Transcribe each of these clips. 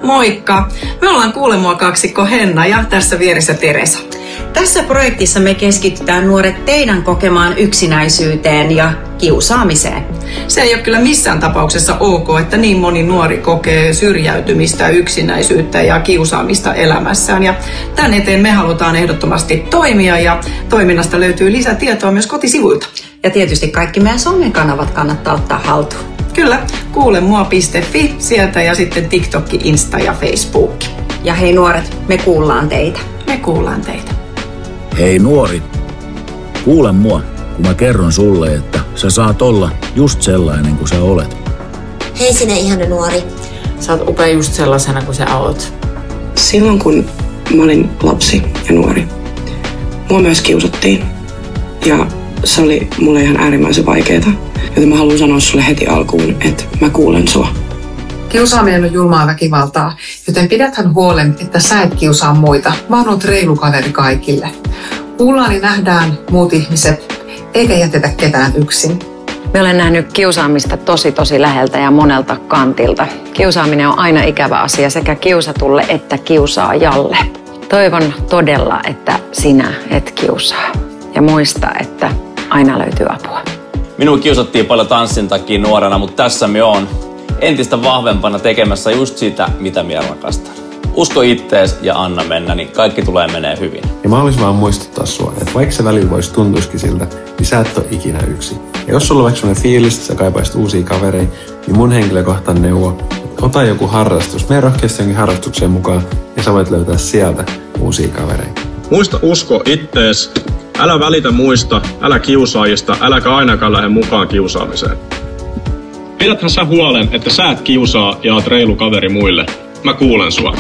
Moikka! Me ollaan Kuule mua -kaksikko Henna ja tässä vieressä Teresa. Tässä projektissa me keskitytään nuoret teidän kokemaan yksinäisyyteen ja kiusaamiseen. Se ei ole kyllä missään tapauksessa ok, että niin moni nuori kokee syrjäytymistä, yksinäisyyttä ja kiusaamista elämässään. Ja tämän eteen me halutaan ehdottomasti toimia ja toiminnasta löytyy lisätietoa myös kotisivuilta. Ja tietysti kaikki meidän somekanavat kannattaa ottaa haltuun. Kyllä, kuulemua.fi sieltä ja sitten TikTok, Insta ja Facebook. Ja hei nuoret, me kuullaan teitä. Me kuullaan teitä. Hei nuori, kuule mua, kun mä kerron sulle, että sä saat olla just sellainen kuin sä olet. Hei sinä ihana nuori. Sä oot upea just sellaisena kuin sä oot. Silloin kun mä olin lapsi ja nuori, mua myös kiusattiin. Ja se oli mulle ihan äärimmäisen vaikeeta. Joten mä haluan sanoa sulle heti alkuun, että mä kuulen sua. Kiusaaminen on julmaa väkivaltaa, joten pidäthän huolen, että sä et kiusaa muita, vaan oot reilu kaveri kaikille. Kuullaani nähdään muut ihmiset, eikä jätetä ketään yksin. Mä olen nähnyt kiusaamista tosi läheltä ja monelta kantilta. Kiusaaminen on aina ikävä asia sekä kiusatulle että kiusaajalle. Toivon todella, että sinä et kiusaa. Ja muista, että aina löytyy apua. Minua kiusattiin paljon tanssin takia nuorena, mutta tässä me on entistä vahvempana tekemässä just sitä, mitä minä rakastan. Usko ittees ja anna mennä, niin kaikki tulee menee hyvin. Ja mä haluaisin vaan muistuttaa sua, että vaikka se välillä voisi tuntuisikin siltä, niin sä et ole ikinä yksin. Ja jos sulla on vaikka sellainen fiilis, että sä kaipaisit uusia kavereita, niin mun henkilökohtainen neuvo, että ota joku harrastus. Mene rohkeasti jonkin harrastukseen mukaan ja sä voit löytää sieltä uusia kavereita. Muista usko ittees, älä välitä muista, älä kiusaajista, äläkä ainakaan lähde mukaan kiusaamiseen. Pidäthän sä huolen, että sä et kiusaa ja oot reilu kaveri muille. Mä kuulen sua.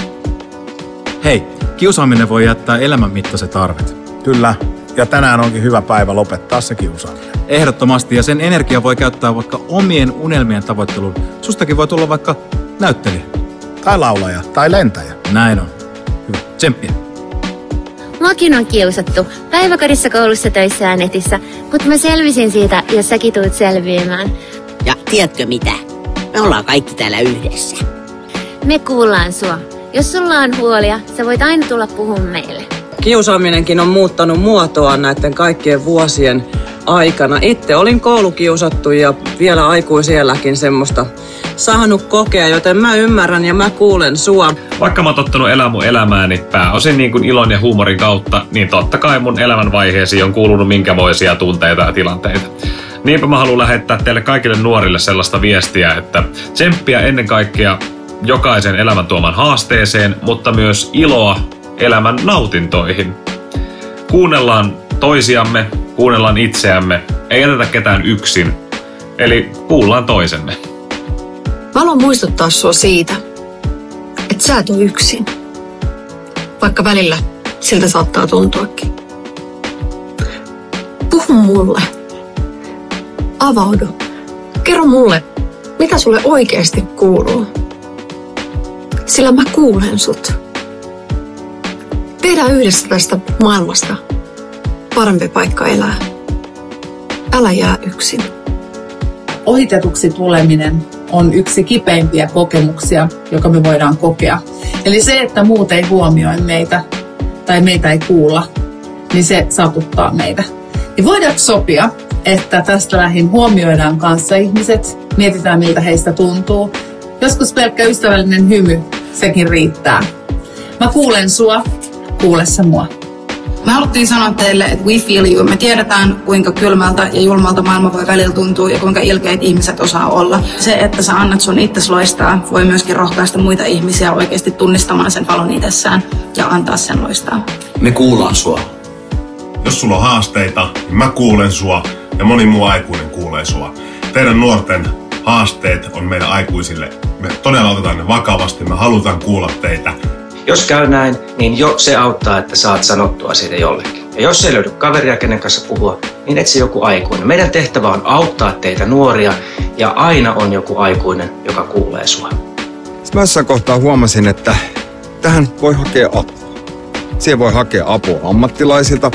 Hei, kiusaaminen voi jättää elämänmittaiset arvet. Kyllä, ja tänään onkin hyvä päivä lopettaa se kiusaaminen. Ehdottomasti, ja sen energia voi käyttää vaikka omien unelmien tavoitteluun. Sustakin voi tulla vaikka näyttelijä. Tai laulaja, tai lentäjä. Näin on. Hyvä, tsemppiä. Muakin on kiusattu. Päiväkodissa, koulussa, töissä ja netissä. Mutta mä selvisin siitä, jos säkin tulet selviämään. Ja tiedätkö mitä? Me ollaan kaikki täällä yhdessä. Me kuullaan sua. Jos sulla on huolia, sä voit aina tulla puhumaan meille. Kiusaaminenkin on muuttanut muotoa näiden kaikkien vuosien aikana. Itse olin koulukiusattu ja vielä aikuisielläkin semmoista saanut kokea, joten mä ymmärrän ja mä kuulen sua. Vaikka mä oon tottunut elää mun elämääni pääosin niin kuin ilon ja huumorin kautta, niin totta kai mun elämänvaiheisiin on kuulunut minkämoisia tunteita ja tilanteita. Niinpä mä haluan lähettää teille kaikille nuorille sellaista viestiä, että tsemppiä ennen kaikkea jokaisen elämän tuoman haasteeseen, mutta myös iloa elämän nautintoihin. Kuunnellaan toisiamme, kuunnellaan itseämme, ei jätetä ketään yksin, eli kuullaan toisemme. Mä haluan muistuttaa sua siitä, että sä et ole yksin, vaikka välillä siltä saattaa tuntuakin. Puhu mulle. Avaudu. Kerro mulle, mitä sulle oikeasti kuuluu. Sillä mä kuulen sut. Tehdään yhdessä tästä maailmasta parempi paikka elää. Älä jää yksin. Ohitetuksi tuleminen on yksi kipeimpiä kokemuksia, joka me voidaan kokea. Eli se, että muut ei huomioi meitä tai meitä ei kuulla, niin se satuttaa meitä. Ja voidaanko sopia, että tästä lähin huomioidaan kanssa ihmiset, mietitään miltä heistä tuntuu. Joskus pelkkä ystävällinen hymy, sekin riittää. Mä kuulen sua, kuule sä mua. Me haluttiin sanoa teille, että we feel you. Me tiedetään, kuinka kylmältä ja julmalta maailma voi välillä tuntua ja kuinka ilkeät ihmiset osaa olla. Se, että sä annat sun itsesi loistaa, voi myöskin rohkaista muita ihmisiä oikeasti tunnistamaan sen valon itsessään ja antaa sen loistaa. Me kuullaan sua. Jos sulla on haasteita, niin mä kuulen sua ja moni muu aikuinen kuulee sua. Teidän nuorten haasteet on meidän aikuisille. Me todella otetaan ne vakavasti, me halutaan kuulla teitä. Jos käy näin, niin jo se auttaa, että saat sanottua siitä jollekin. Ja jos ei löydy kaveria, kenen kanssa puhua, niin etsi joku aikuinen. Meidän tehtävä on auttaa teitä nuoria, ja aina on joku aikuinen, joka kuulee sua. Mä jossain kohtaa huomasin, että tähän voi hakea apua. Siihen voi hakea apua ammattilaisilta.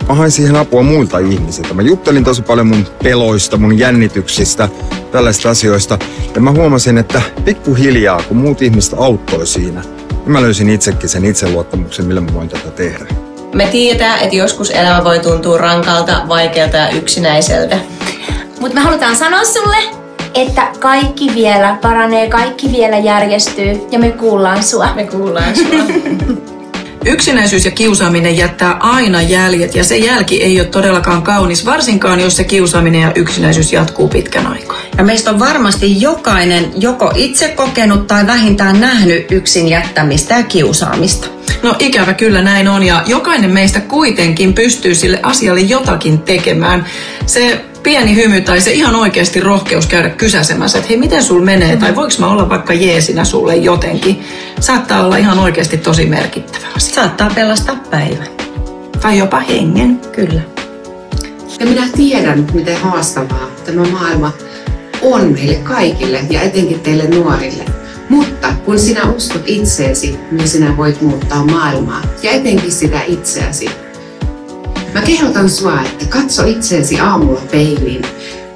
Mä hain siihen apua muilta ihmisiltä. Mä juttelin tosi paljon mun peloista, mun jännityksistä. tällaisista asioista. Ja mä huomasin, että pikkuhiljaa, kun muut ihmiset auttoi siinä, niin mä löysin itsekin sen itseluottamuksen, millä mä voin tätä tehdä. Me tiedetään, että joskus elämä voi tuntua rankalta, vaikealta ja yksinäiseltä. Mutta me halutaan sanoa sulle, että kaikki vielä paranee, kaikki vielä järjestyy ja me kuullaan sua. Me kuullaan sua. Yksinäisyys ja kiusaaminen jättää aina jäljet ja se jälki ei ole todellakaan kaunis, varsinkaan jos se kiusaaminen ja yksinäisyys jatkuu pitkän aikaa. Ja meistä on varmasti jokainen joko itse kokenut tai vähintään nähnyt yksin jättämistä ja kiusaamista. No ikävä kyllä näin on ja jokainen meistä kuitenkin pystyy sille asialle jotakin tekemään. Se pieni hymy tai se ihan oikeasti rohkeus käydä kysäsemässä, että hei, miten sul menee tai voiko mä olla vaikka jeesinä sulle jotenkin, saattaa olla ihan oikeasti tosi merkittävä asia. Saattaa pelastaa päivän. Tai jopa hengen. Kyllä. Ja minä tiedän, miten haastavaa tämä maailma on meille kaikille ja etenkin teille nuorille. Mutta kun sinä uskot itseesi, niin sinä voit muuttaa maailmaa ja etenkin sitä itseäsi. Mä kehotan sua, että katso itseesi aamulla peiliin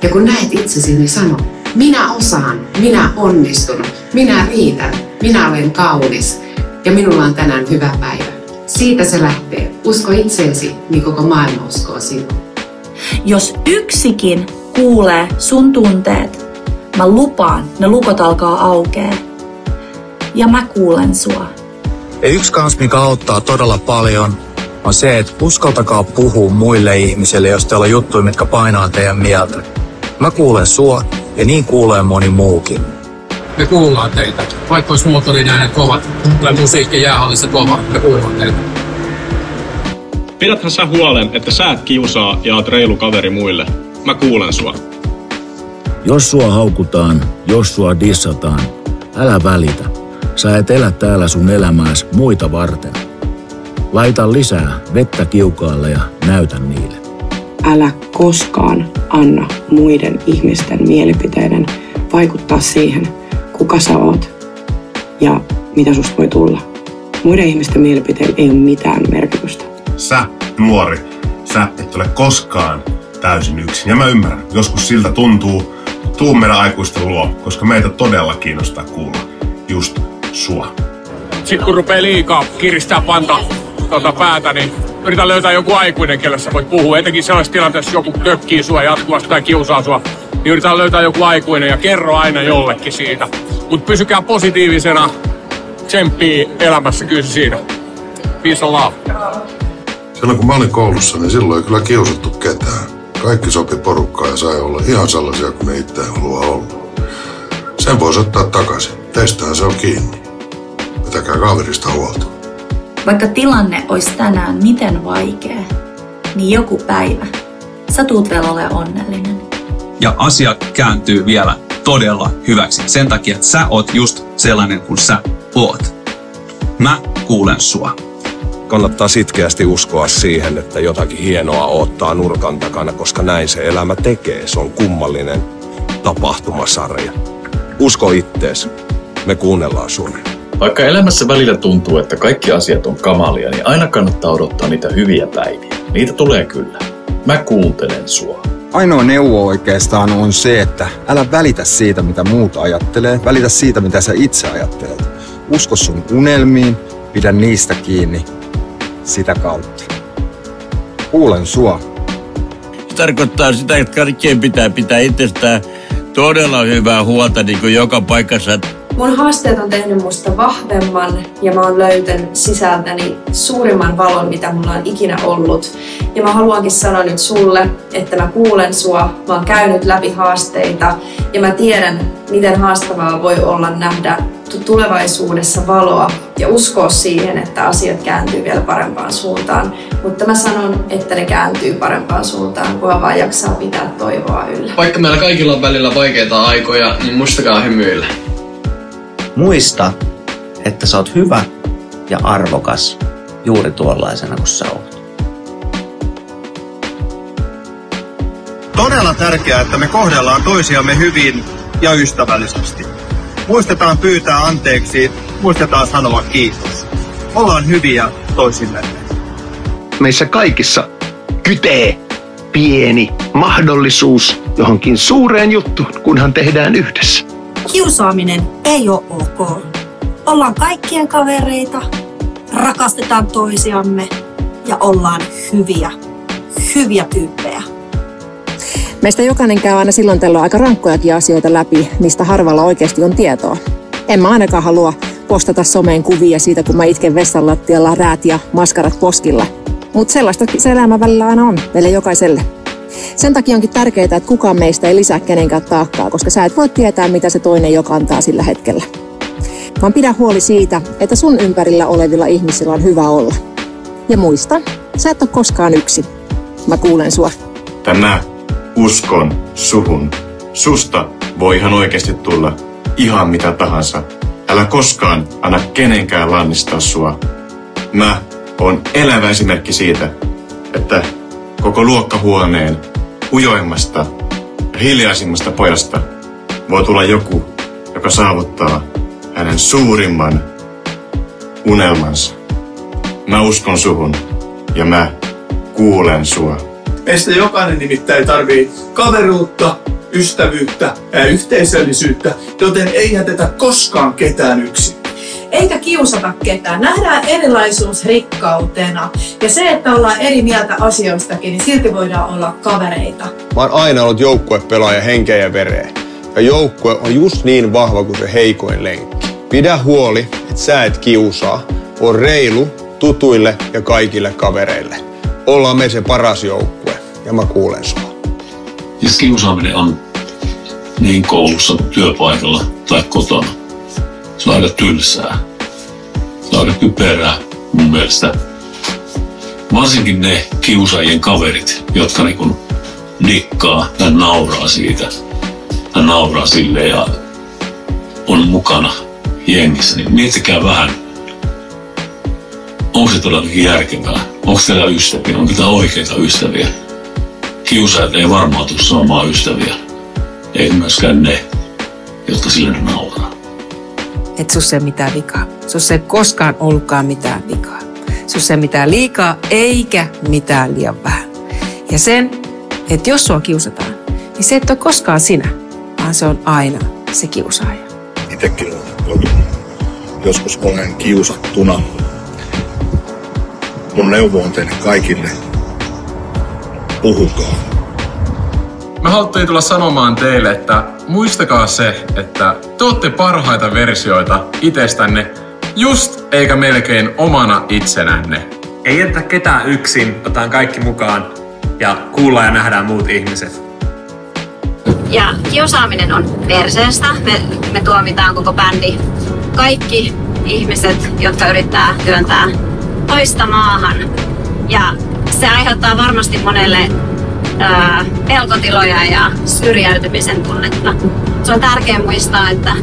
ja kun näet itsesi, niin sano, minä osaan, minä onnistun, minä riitän, minä olen kaunis ja minulla on tänään hyvä päivä. Siitä se lähtee. Usko itseesi, niin koko maailma uskoo sinuun. Jos yksikin kuulee sun tunteet, mä lupaan, ne lukot alkaa aukea. Ja mä kuulen sua. Ja yksi kans, mikä auttaa todella paljon, on se, että uskaltakaa puhua muille ihmisille, jos teillä on juttuja, mitkä painaa teidän mieltä. Mä kuulen sua, ja niin kuulee moni muukin. Me kuullaan teitä. Vaikka olisi moottoriäänet kovat, tai musiikki jäähallissa kova, me kuullaan teitä. Pidäthän sä huolen, että sä et kiusaa ja oot reilu kaveri muille. Mä kuulen sua. Jos sua haukutaan, jos sua dissataan, älä välitä. Sä et elä täällä sun elämääs muita varten. Laita lisää vettä kiukaalle ja näytä niille. Älä koskaan anna muiden ihmisten mielipiteiden vaikuttaa siihen, kuka sä oot ja mitä susta voi tulla. Muiden ihmisten mielipiteillä ei ole mitään merkitystä. Sä, nuori, sä et ole koskaan täysin yksin. Ja mä ymmärrän, joskus siltä tuntuu, tuu meidän aikuisten luo, koska meitä todella kiinnostaa kuulla just sua. Sitten kun rupeaa liikaa kiristää päätä, niin yritä löytää joku aikuinen, kelle sä voit puhua. Etenkin sellaisessa tilanteessa, jos joku tökkii sua jatkuvasti tai kiusaa sua, niin yritä löytää joku aikuinen ja kerro aina jollekin siitä. Mutta pysykää positiivisena, tsemppii elämässä kyllä siinä. Peace and love. Silloin kun mä olin koulussa, niin silloin ei kyllä kiusattu ketään. Kaikki sopi porukkaan ja sai olla ihan sellaisia kuin ne itse haluaa olla. Sen voisi ottaa takaisin. Teistähän se on kiinni. Pitäkää kaverista huolta. Vaikka tilanne olisi tänään miten vaikea, niin joku päivä sä tuut vielä olemaan onnellinen. Ja asiat kääntyy vielä todella hyväksi. Sen takia, että sä oot just sellainen kuin sä oot. Mä kuulen sua. Kannattaa sitkeästi uskoa siihen, että jotakin hienoa odottaa nurkan takana, koska näin se elämä tekee. Se on kummallinen tapahtumasarja. Usko ittees. Me kuunnellaan sua. Vaikka elämässä välillä tuntuu, että kaikki asiat on kamalia, niin aina kannattaa odottaa niitä hyviä päiviä. Niitä tulee kyllä. Mä kuuntelen sua. Ainoa neuvo oikeastaan on se, että älä välitä siitä, mitä muut ajattelee. Välitä siitä, mitä sä itse ajattelet. Usko sun unelmiin, pidä niistä kiinni sitä kautta. Kuulen sua. Se tarkoittaa sitä, että kaikkien pitää itsestään todella hyvää huolta niin kuin joka paikassa. Mun haasteet on tehnyt musta vahvemman ja mä oon löytänyt sisältäni suurimman valon, mitä mulla on ikinä ollut. Ja mä haluankin sanoa nyt sulle, että mä kuulen sua, mä oon käynyt läpi haasteita ja mä tiedän, miten haastavaa voi olla nähdä tulevaisuudessa valoa ja uskoa siihen, että asiat kääntyy vielä parempaan suuntaan. Mutta mä sanon, että ne kääntyy parempaan suuntaan, kunhan vaan jaksaa pitää toivoa yllä. Vaikka meillä kaikilla on välillä vaikeita aikoja, niin muistakaa hymyillä. Muista, että sä oot hyvä ja arvokas juuri tuollaisena kuin sä oot. Todella tärkeää, että me kohdellaan toisiamme hyvin ja ystävällisesti. Muistetaan pyytää anteeksi, muistetaan sanoa kiitos. Ollaan hyviä toisillemme. Meissä kaikissa kytee pieni mahdollisuus johonkin suureen juttuun, kunhan tehdään yhdessä. Kiusaaminen ei ole ok. Ollaan kaikkien kavereita, rakastetaan toisiamme ja ollaan hyviä tyyppejä. Meistä jokainen käy aina silloin tällöin aika rankkojakin asioita läpi, mistä harvalla oikeasti on tietoa. En mä ainakaan halua postata someen kuvia siitä, kun mä itken vessan lattialla, räät ja maskarat poskilla. Mutta sellaista se elämä välillä aina on, meille jokaiselle. Sen takia onkin tärkeää, että kukaan meistä ei lisää kenenkään taakkaa, koska sä et voi tietää, mitä se toinen jo kantaa sillä hetkellä. Vaan pidä huoli siitä, että sun ympärillä olevilla ihmisillä on hyvä olla. Ja muista, sä et ole koskaan yksin. Mä kuulen sua. Mä uskon suhun. Susta voi ihan oikeasti tulla ihan mitä tahansa. Älä koskaan anna kenenkään lannistaa sua. Mä oon elävä esimerkki siitä, että koko luokkahuoneen ujoimmasta ja hiljaisimmasta pojasta voi tulla joku, joka saavuttaa hänen suurimman unelmansa. Mä uskon suhun ja mä kuulen sua. Meistä jokainen nimittäin tarvii kaveruutta, ystävyyttä ja yhteisöllisyyttä, joten ei jätetä koskaan ketään yksin. Eikä kiusata ketään. Nähdään erilaisuus rikkautena. Ja se, että ollaan eri mieltä asioistakin, niin silti voidaan olla kavereita. Mä oon aina ollut joukkuepelaaja henkeä ja vereä. Ja joukkue on just niin vahva kuin se heikoin lenkki. Pidä huoli, että sä et kiusaa. On reilu tutuille ja kaikille kavereille. Ollaan me se paras joukkue ja mä kuulen sua. Jos kiusaaminen on niin koulussa kuin työpaikalla tai kotona, se on aika tylsää. Se on aika typerää mun mielestä. Varsinkin ne kiusaajien kaverit, jotka niin dikkaa tai nauraa siitä. Tai nauraa silleen ja on mukana jengissä. Niin miettikää vähän, onko se todellakin järkevää? Onko teillä ystäviä? Onko teillä oikeita ystäviä? Kiusaajat ei varmaan tule saamaan ystäviä. Ei myöskään ne, jotka sille nauraa. Et sussa ei mitään vikaa. Sussa ei koskaan ollutkaan mitään vikaa. Sussa ei mitään liikaa eikä mitään liian vähän. Ja sen, että jos sua kiusataan, niin se et ole koskaan sinä, vaan se on aina se kiusaaja. Itsekin olen joskus olen kiusattuna. Mun neuvo on teille kaikille. Puhukaa. Me haluttiin tulla sanomaan teille, että muistakaa se, että te olette parhaita versioita itsestänne, just eikä melkein omana itsenänne. Ei jätetä ketään yksin, otetaan kaikki mukaan ja kuullaan ja nähdään muut ihmiset. Ja kiusaaminen on perseestä. Me tuomitaan koko bändi. Kaikki ihmiset, jotka yrittää työntää toista maahan. Ja se aiheuttaa varmasti monelle pelkotiloja ja syrjäytymisen tunnetta. Se on tärkeää muistaa, että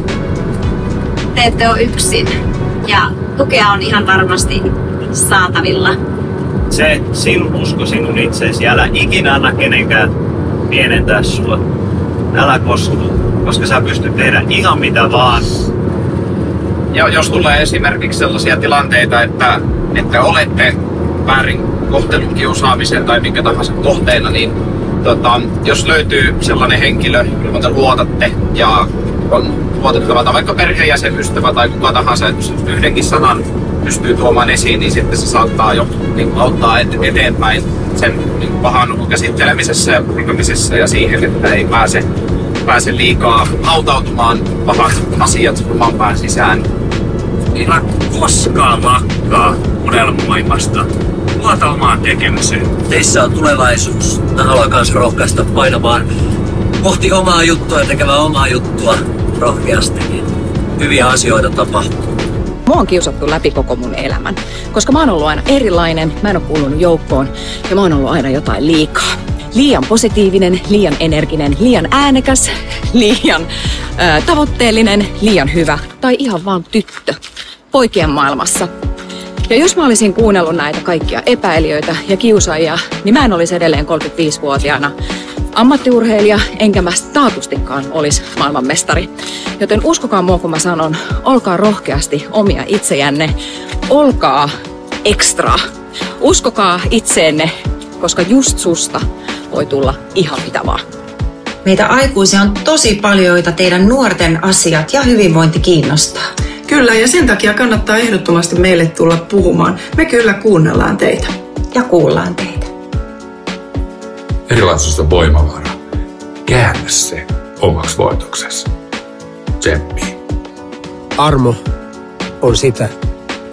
te ette ole yksin ja tukea on ihan varmasti saatavilla. Se sinun usko sinun itseesi, älä ikinä anna kenenkään pienentää sua. Älä kostu, koska sä pystyt tehdä ihan mitä vaan. Ja jos tulee esimerkiksi sellaisia tilanteita, että olette väärin kohtelun, kiusaamisen tai minkä tahansa kohteena, niin jos löytyy sellainen henkilö, johon te luotatte ja on luotettava tai vaikka perheenjäsen, ystävä tai kuka tahansa, että yhdenkin sanan pystyy tuomaan esiin, niin sitten se saattaa jo auttaa eteenpäin sen pahan käsittelemisessä ja purkamisessa ja siihen, että ei pääse liikaa hautautumaan pahat asiat oman pään sisään. Älä koskaan lakkaa unelmoimasta. Luota omaan tekemiseen. Teissä on tulevaisuus. Mä haluan kans rohkaista painamaan kohti omaa juttua ja tekemään omaa juttua rohkeasti. Niin hyviä asioita tapahtuu. Mua on kiusattu läpi koko mun elämän, koska mä oon ollut aina erilainen, mä en oo kuulunut joukkoon ja mä oon ollut aina jotain liikaa. Liian positiivinen, liian energinen, liian äänekäs, liian tavoitteellinen, liian hyvä tai ihan vaan tyttö poikien maailmassa. Ja jos mä olisin kuunnellut näitä kaikkia epäilijöitä ja kiusaajia, niin mä en olisi edelleen 35-vuotiaana ammattiurheilija, enkä mä taatustikaan olisi maailmanmestari. Joten uskokaa mua, kun mä sanon, olkaa rohkeasti omia itsejänne, olkaa ekstra. Uskokaa itseenne, koska just susta voi tulla ihan mitä vaan. Meitä aikuisia on tosi paljon, joita teidän nuorten asiat ja hyvinvointi kiinnostaa. Kyllä, ja sen takia kannattaa ehdottomasti meille tulla puhumaan. Me kyllä kuunnellaan teitä. Ja kuullaan teitä. Erilaisuus on voimavara. Käännä se omaksi voitoksesi. Tsemppiin. Armo on sitä,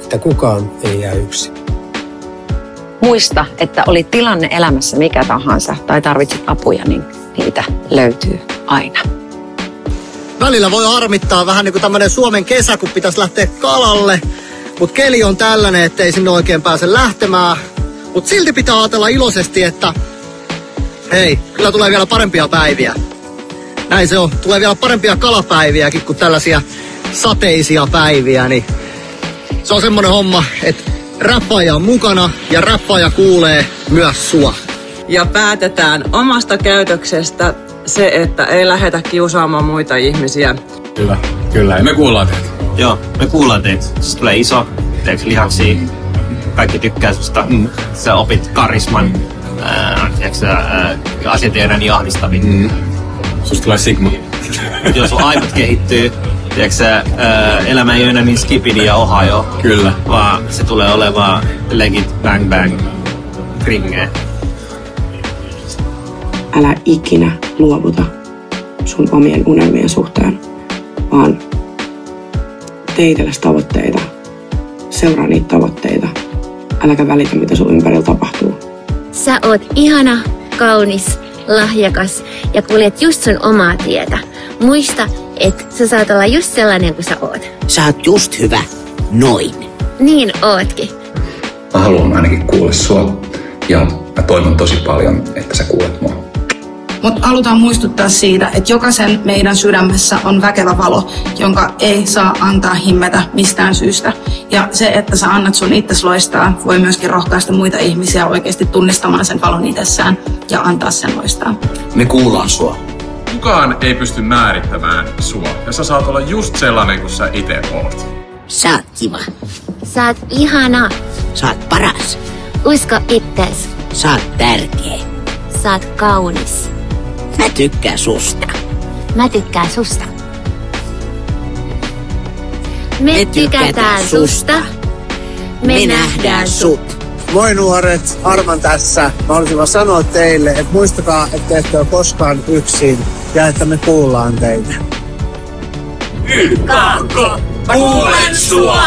että kukaan ei jää yksin. Muista, että oli tilanne elämässä mikä tahansa tai tarvitset apuja, niin niitä löytyy aina. Välillä voi harmittaa vähän niin kuin tämmöinen Suomen kesä, kun pitäisi lähteä kalalle. Mutta keli on tällainen, ettei sinne oikein pääse lähtemään. Mutta silti pitää ajatella iloisesti, että hei, kyllä tulee vielä parempia päiviä. Näin se on. Tulee vielä parempia kalapäiviäkin kuin tällaisia sateisia päiviä. Niin se on semmoinen homma, että räppaaja on mukana ja räppaaja kuulee myös sua. Ja päätetään omasta käytöksestä se, että ei lähetä kiusaamaan muita ihmisiä. Kyllä. Ja me kuullaan teitä. Joo, me kuullaan teitä. Se tulee iso, teekö lihaksia. Kaikki tykkää susta. Sä opit karisman. Asenteiden ahdistavin. Susta tulee Sigma. Jos sun aivot kehittyy, elämä ei ole enää niin skipidi ja Ohio. Kyllä. Vaan se tulee olemaan legit bang bang kringee. Älä ikinä luovuta sun omien unelmien suhteen, vaan tee itsellesi tavoitteita. Seuraa niitä tavoitteita. Äläkä välitä, mitä sun ympärillä tapahtuu. Sä oot ihana, kaunis, lahjakas ja kuljet just sun omaa tietä. Muista, että sä saat olla just sellainen kuin sä oot. Sä oot just hyvä. Noin. Niin ootkin. Mä haluan ainakin kuulla sua ja mä toivon tosi paljon, että sä kuulet mua. Mutta halutaan muistuttaa siitä, että jokaisen meidän sydämessä on väkevä valo, jonka ei saa antaa himmetä mistään syystä. Ja se, että sä annat sun itsesi loistaa, voi myöskin rohkaista muita ihmisiä oikeasti tunnistamaan sen valon itsessään ja antaa sen loistaa. Me kuullaan sua. Kukaan ei pysty määrittämään sua, ja sä saat olla just sellainen kuin sä itse oot. Sä oot kiva. Sä oot ihana. Sä oot paras. Usko itses. Sä oot tärkeä. Sä oot kaunis. Mä tykkään susta. Mä tykkään susta. Me tykätään susta. Me nähdään sut. Moi nuoret, Arman tässä. Mä haluaisin vaan sanoa teille, että muistakaa, että ette ole koskaan yksin ja että me kuullaan teitä. Ykkaanko? Kuulen sua!